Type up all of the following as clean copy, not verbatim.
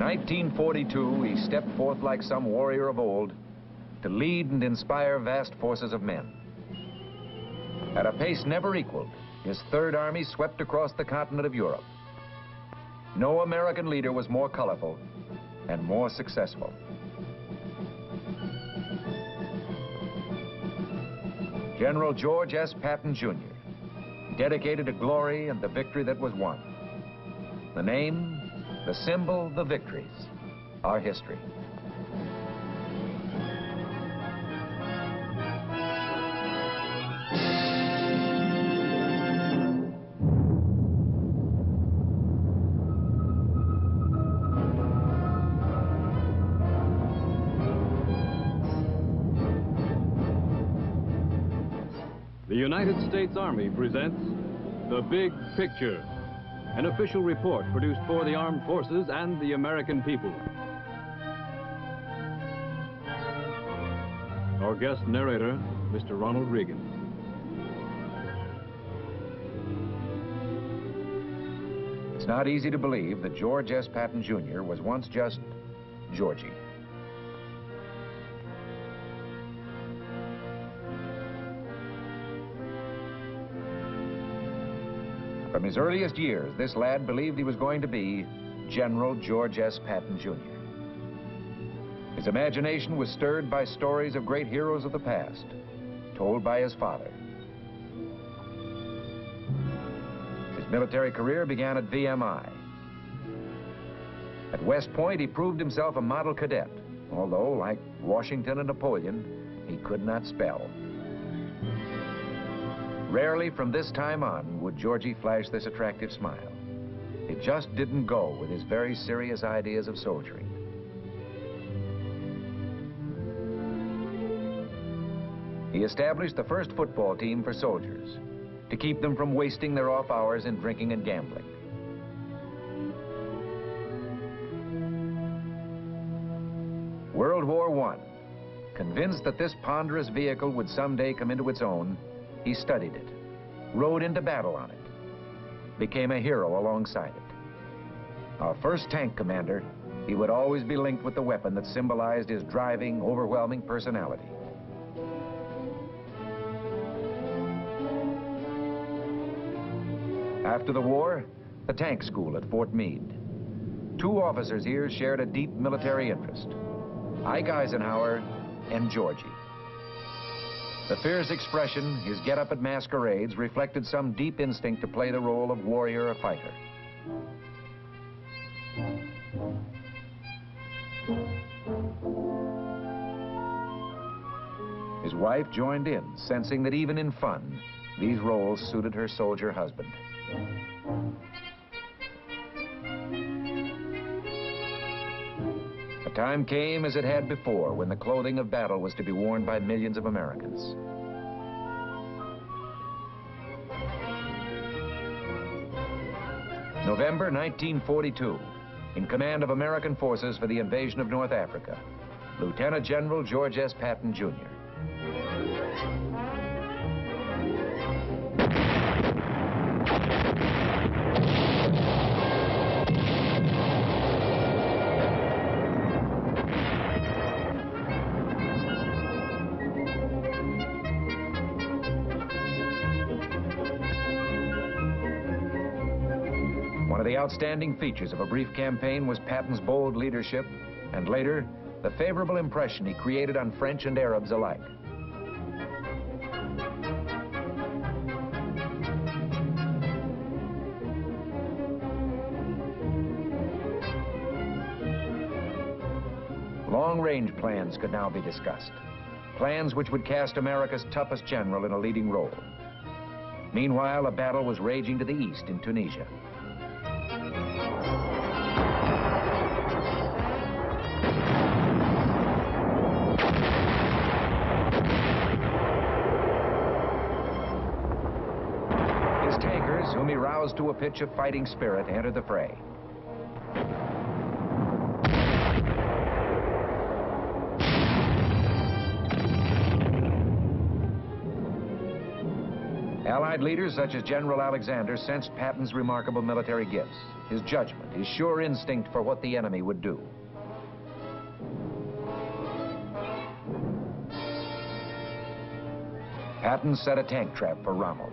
1942, he stepped forth like some warrior of old to lead and inspire vast forces of men. At a pace never equaled, his Third Army swept across the continent of Europe. No American leader was more colorful and more successful. General George S. Patton, Jr. dedicated to glory and the victory that was won. The name, the symbol, the victories are history. The United States Army presents The Big Picture, an official report produced for the armed forces and the American people. Our guest narrator, Mr. Ronald Reagan. It's not easy to believe that George S. Patton, Jr. was once just Georgie. From his earliest years, this lad believed he was going to be General George S. Patton, Jr. His imagination was stirred by stories of great heroes of the past, told by his father. His military career began at VMI. At West Point, he proved himself a model cadet, although, like Washington and Napoleon, he could not spell. Rarely from this time on would Georgie flash this attractive smile. It just didn't go with his very serious ideas of soldiering. He established the first football team for soldiers to keep them from wasting their off hours in drinking and gambling. World War I. Convinced that this ponderous vehicle would someday come into its own, he studied it, rode into battle on it, became a hero alongside it. Our first tank commander, he would always be linked with the weapon that symbolized his driving, overwhelming personality. After the war, the tank school at Fort Meade. Two officers here shared a deep military interest, Ike Eisenhower and Georgie. The fierce expression, his get-up at masquerades, reflected some deep instinct to play the role of warrior or fighter. His wife joined in, sensing that even in fun, these roles suited her soldier husband. The time came as it had before, when the clothing of battle was to be worn by millions of Americans. November 1942, in command of American forces for the invasion of North Africa, Lieutenant General George S. Patton, Jr. One of the outstanding features of a brief campaign was Patton's bold leadership, and later, the favorable impression he created on French and Arabs alike. Long-range plans could now be discussed. Plans which would cast America's toughest general in a leading role. Meanwhile, a battle was raging to the east in Tunisia. His tankers, whom he roused to a pitch of fighting spirit, entered the fray. Allied leaders such as General Alexander sensed Patton's remarkable military gifts, his judgment, his sure instinct for what the enemy would do. Patton set a tank trap for Rommel.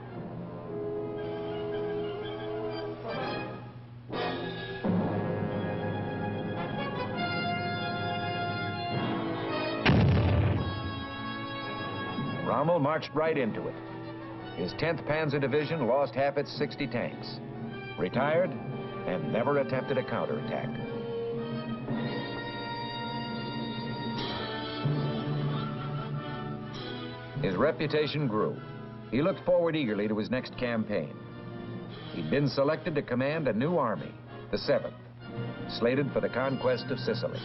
Rommel marched right into it. His 10th Panzer Division lost half its 60 tanks, retired, and never attempted a counterattack. His reputation grew. He looked forward eagerly to his next campaign. He'd been selected to command a new army, the 7th, slated for the conquest of Sicily.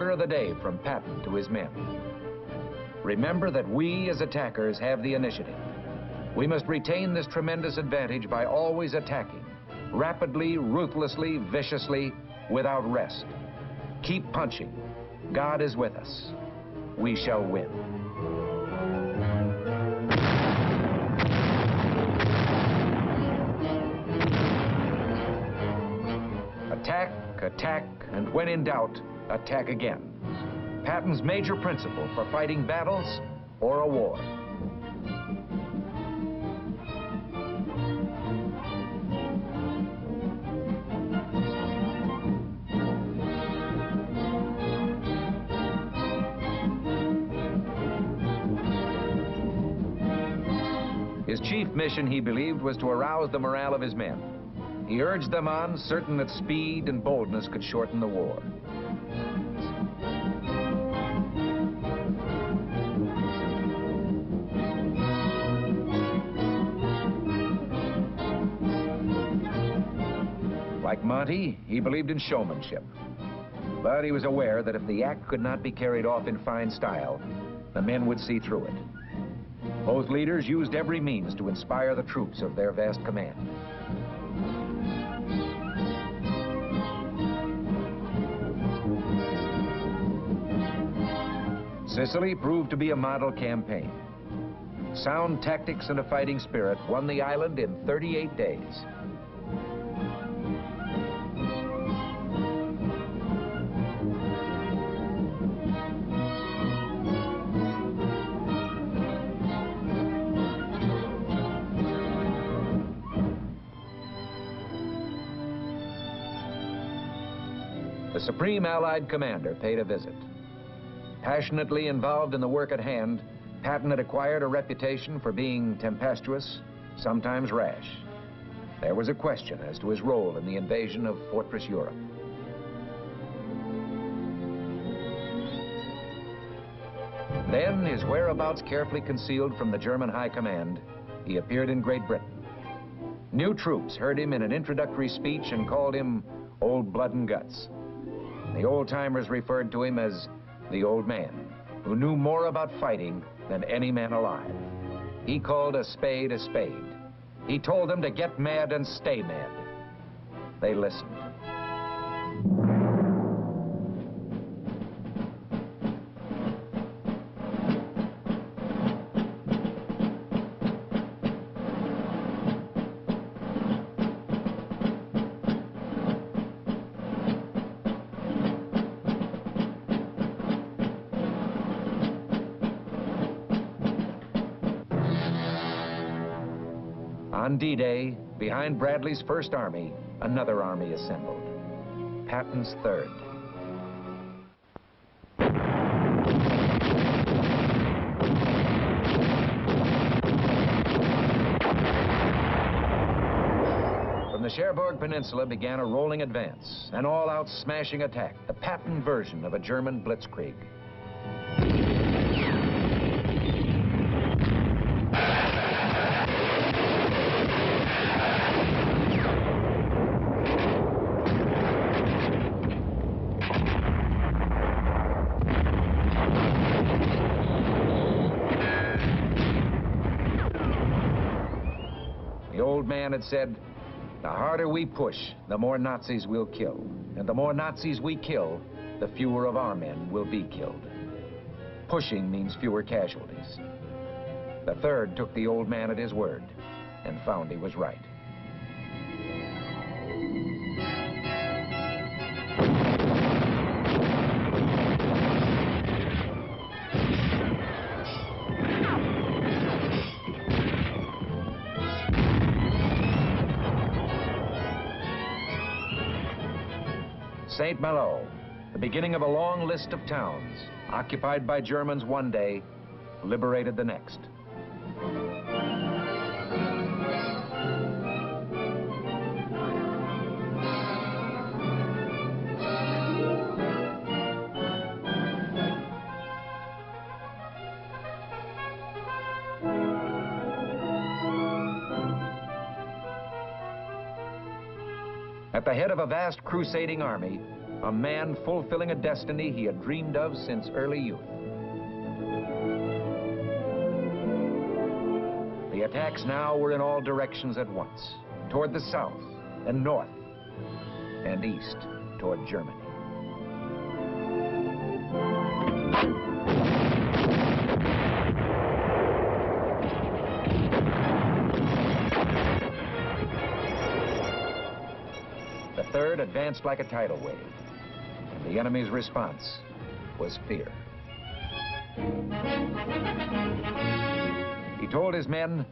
Of the day from Patton to his men. Remember that we as attackers have the initiative. We must retain this tremendous advantage by always attacking, rapidly, ruthlessly, viciously, without rest. Keep punching. God is with us. We shall win. Attack, attack, and when in doubt, attack again. Patton's major principle for fighting battles or a war. His chief mission, he believed, was to arouse the morale of his men. He urged them on, certain that speed and boldness could shorten the war. Like Monty, he believed in showmanship. But he was aware that if the act could not be carried off in fine style, the men would see through it. Both leaders used every means to inspire the troops of their vast command. Sicily proved to be a model campaign. Sound tactics and a fighting spirit won the island in 38 days. The Supreme Allied Commander paid a visit. Passionately involved in the work at hand, Patton had acquired a reputation for being tempestuous, sometimes rash. There was a question as to his role in the invasion of Fortress Europe. Then, his whereabouts carefully concealed from the German High Command, he appeared in Great Britain. New troops heard him in an introductory speech and called him Old Blood and Guts. The old-timers referred to him as the Old Man, who knew more about fighting than any man alive. He called a spade a spade. He told them to get mad and stay mad. They listened. On D-Day, behind Bradley's First Army, another army assembled. Patton's Third. From the Cherbourg Peninsula began a rolling advance, an all-out smashing attack, the Patton version of a German blitzkrieg. The old man had said, the harder we push, the more Nazis we'll kill. And the more Nazis we kill, the fewer of our men will be killed. Pushing means fewer casualties. The Third took the old man at his word and found he was right. St. Malo, the beginning of a long list of towns, occupied by Germans one day, liberated the next. At the head of a vast crusading army, a man fulfilling a destiny he had dreamed of since early youth. The attacks now were in all directions at once, toward the south and north, and east toward Germany. The Third advanced like a tidal wave, and the enemy's response was fear. He told his men,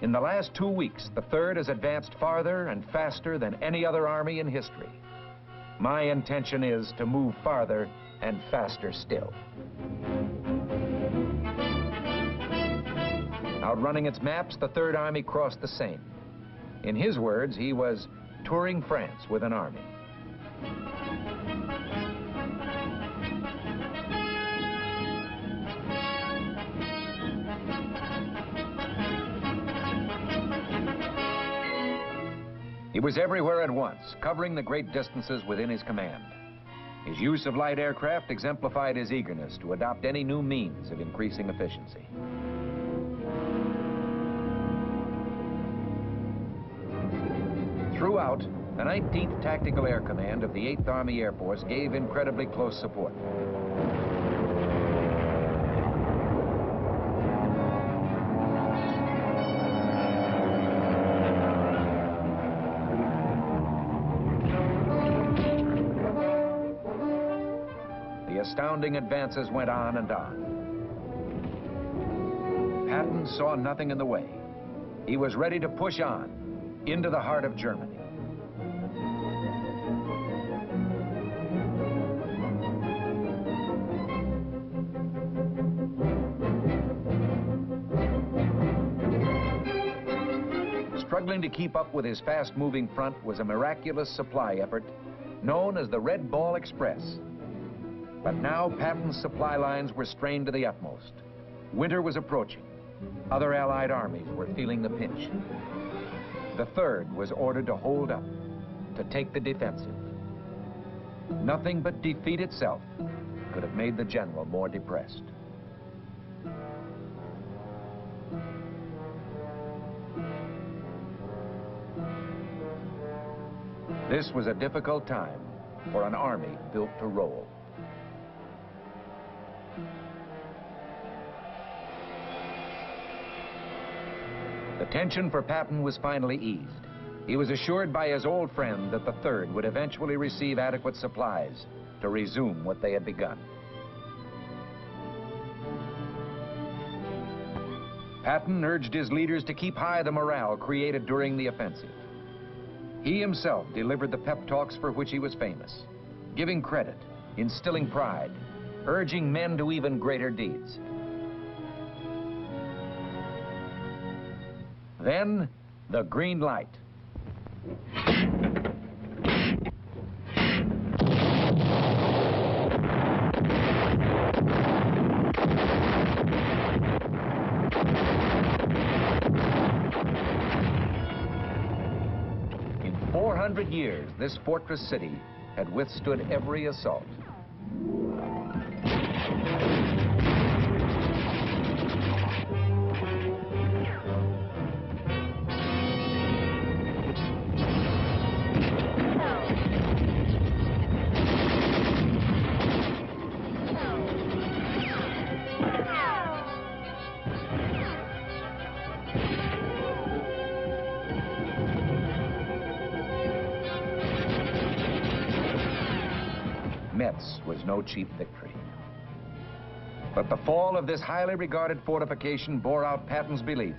in the last 2 weeks, the Third has advanced farther and faster than any other army in history. My intention is to move farther and faster still. Outrunning its maps, the Third Army crossed the Seine. In his words, he was touring France with an army. He was everywhere at once, covering the great distances within his command. His use of light aircraft exemplified his eagerness to adopt any new means of increasing efficiency. Throughout, the 19th Tactical Air Command of the 8th Army Air Force gave incredibly close support. The astounding advances went on and on. Patton saw nothing in the way. He was ready to push on into the heart of Germany. Struggling to keep up with his fast-moving front was a miraculous supply effort known as the Red Ball Express. But now Patton's supply lines were strained to the utmost. Winter was approaching. Other Allied armies were feeling the pinch. The Third was ordered to hold up, to take the defensive. Nothing but defeat itself could have made the general more depressed. This was a difficult time for an army built to roll. The tension for Patton was finally eased. He was assured by his old friend that the Third would eventually receive adequate supplies to resume what they had begun. Patton urged his leaders to keep high the morale created during the offensive. He himself delivered the pep talks for which he was famous, giving credit, instilling pride, urging men to even greater deeds. Then, the green light. In 400 years, this fortress city had withstood every assault. Metz was no cheap victory. But the fall of this highly regarded fortification bore out Patton's belief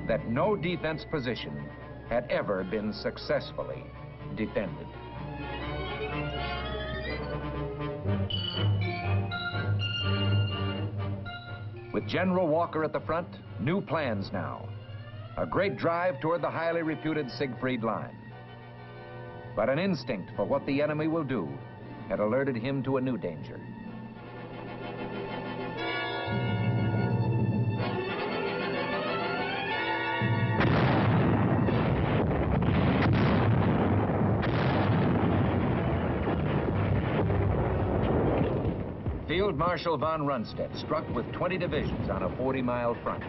that no defense position had ever been successfully defended. With General Walker at the front, new plans now. A great drive toward the highly reputed Siegfried Line. But an instinct for what the enemy will do had alerted him to a new danger. Field Marshal von Rundstedt struck with 20 divisions on a 40-mile front.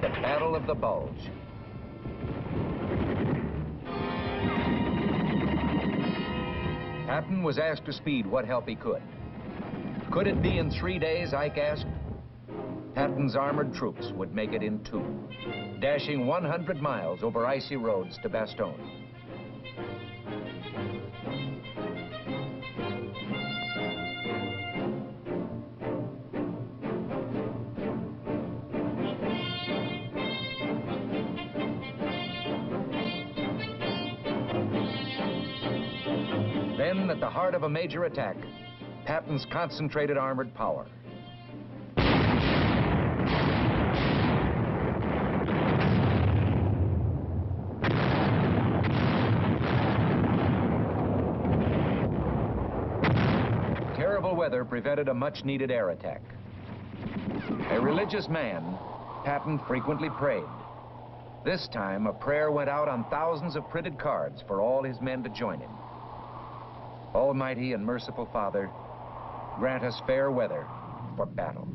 The Battle of the Bulge. Patton was asked to speed what help he could. Could it be in 3 days, Ike asked? Patton's armored troops would make it in 2, dashing 100 miles over icy roads to Bastogne. Then, at the heart of a major attack, Patton's concentrated armored power. Terrible weather prevented a much-needed air attack. A religious man, Patton frequently prayed. This time, a prayer went out on thousands of printed cards for all his men to join him. Almighty and merciful Father, grant us fair weather for battle.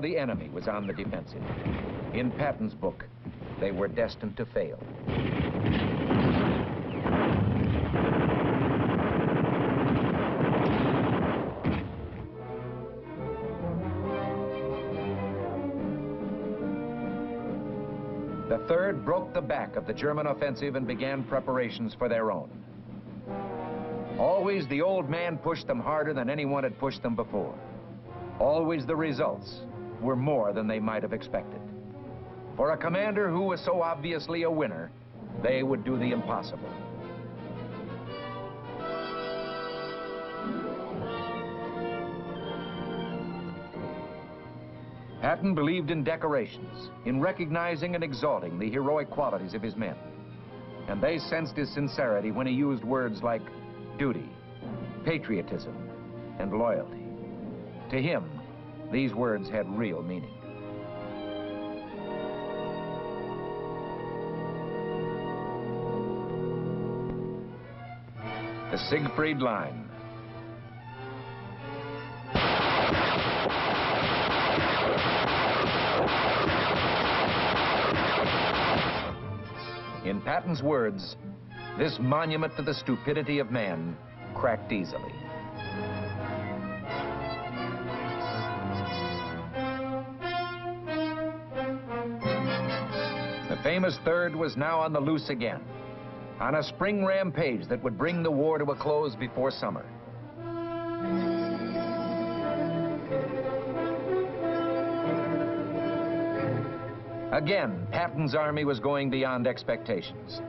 The enemy was on the defensive. In Patton's book, they were destined to fail. The 3rd broke the back of the German offensive and began preparations for their own. Always the old man pushed them harder than anyone had pushed them before. Always the results were more than they might have expected. For a commander who was so obviously a winner, they would do the impossible. Patton believed in decorations, in recognizing and exalting the heroic qualities of his men. And they sensed his sincerity when he used words like duty, patriotism, and loyalty. To him, these words had real meaning. The Siegfried Line. In Patton's words, this monument to the stupidity of man cracked easily. The famous 3rd was now on the loose again. on a spring rampage that would bring the war to a close before summer. Again, Patton's army was going beyond expectations.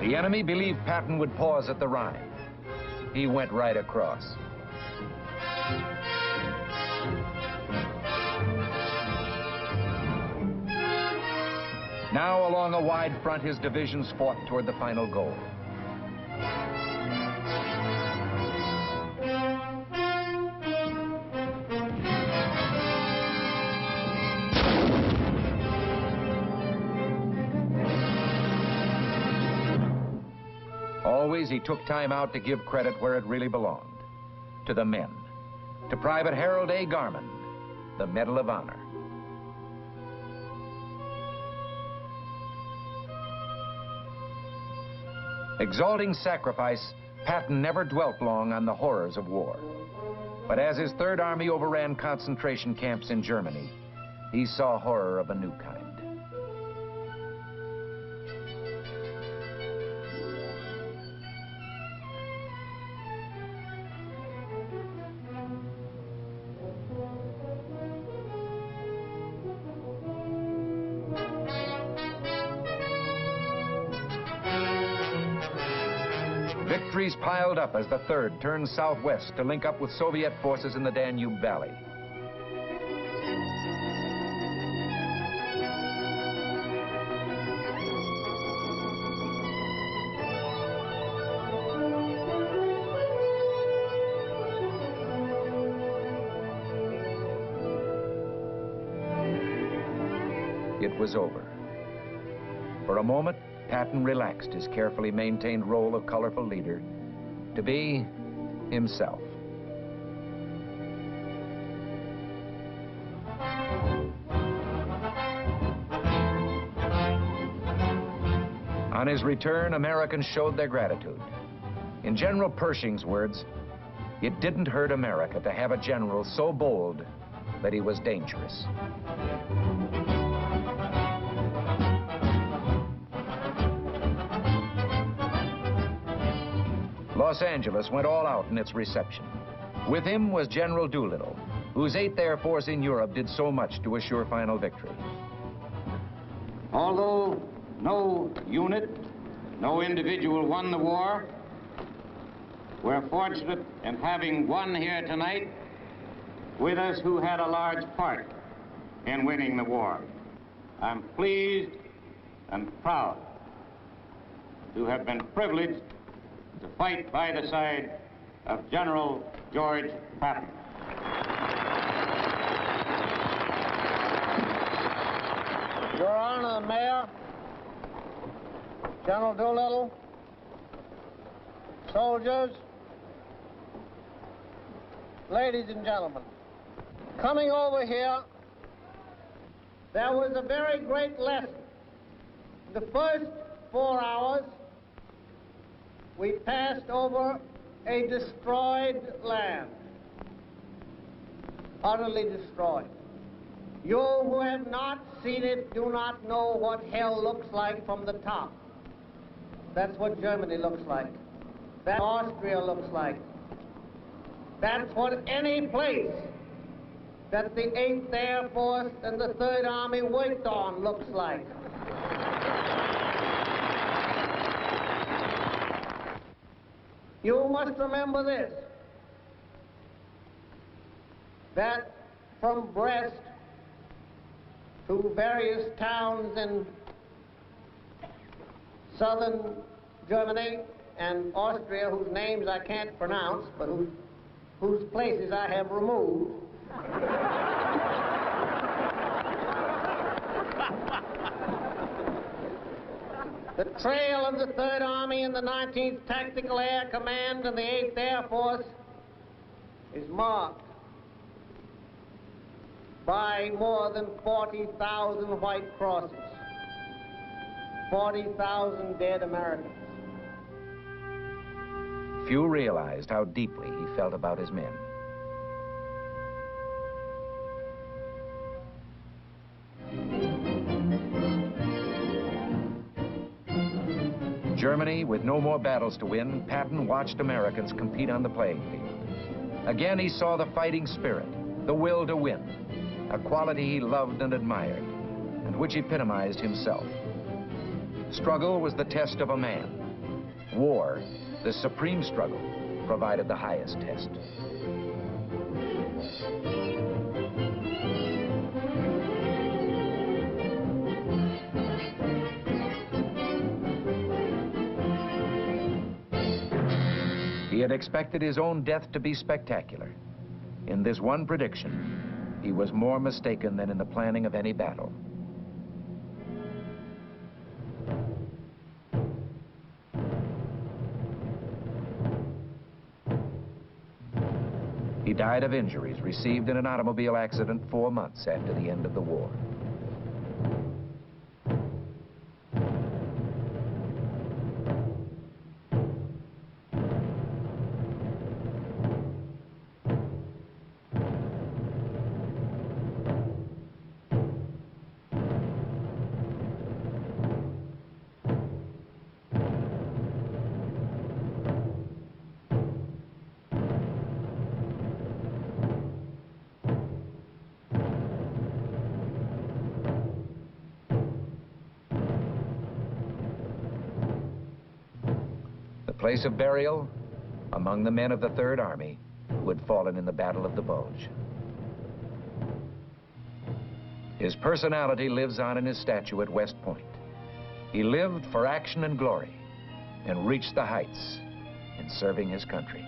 The enemy believed Patton would pause at the Rhine. He went right across. Now, along a wide front, his divisions fought toward the final goal. Always, he took time out to give credit where it really belonged, to the men. To Private Harold A. Garman, the Medal of Honor. Exalting sacrifice, Patton never dwelt long on the horrors of war. But as his Third Army overran concentration camps in Germany, he saw horror of a new kind. Victories piled up as the Third turned southwest to link up with Soviet forces in the Danube Valley. It was over. For a moment, Patton relaxed his carefully maintained role of colorful leader to be himself. On his return, Americans showed their gratitude. In General Pershing's words, it didn't hurt America to have a general so bold that he was dangerous. Los Angeles went all out in its reception. With him was General Doolittle, whose 8th Air Force in Europe did so much to assure final victory. Although no unit, no individual won the war, we're fortunate in having one here tonight with us who had a large part in winning the war. I'm pleased and proud to have been privileged to fight by the side of General George Patton. Your Honor, the Mayor, General Doolittle, soldiers, ladies and gentlemen, coming over here, there was a very great lesson. The first 4 hours, we passed over a destroyed land, utterly destroyed. You who have not seen it do not know what hell looks like from the top. That's what Germany looks like. That's what Austria looks like. That's what any place that the 8th Air Force and the 3rd Army worked on looks like. You must remember this, that from Brest to various towns in southern Germany and Austria, whose names I can't pronounce, but whose places I have removed, the trail of the 3rd Army and the 19th Tactical Air Command and the 8th Air Force is marked by more than 40,000 white crosses, 40,000 dead Americans. Few realized how deeply he felt about his men. Germany, with no more battles to win, Patton watched Americans compete on the playing field. Again, he saw the fighting spirit, the will to win, a quality he loved and admired, and which epitomized himself. Struggle was the test of a man. War, the supreme struggle, provided the highest test. He had expected his own death to be spectacular. In this one prediction, he was more mistaken than in the planning of any battle. He died of injuries received in an automobile accident 4 months after the end of the war. Place of burial among the men of the Third Army who had fallen in the Battle of the Bulge. His personality lives on in his statue at West Point. He lived for action and glory and reached the heights in serving his country.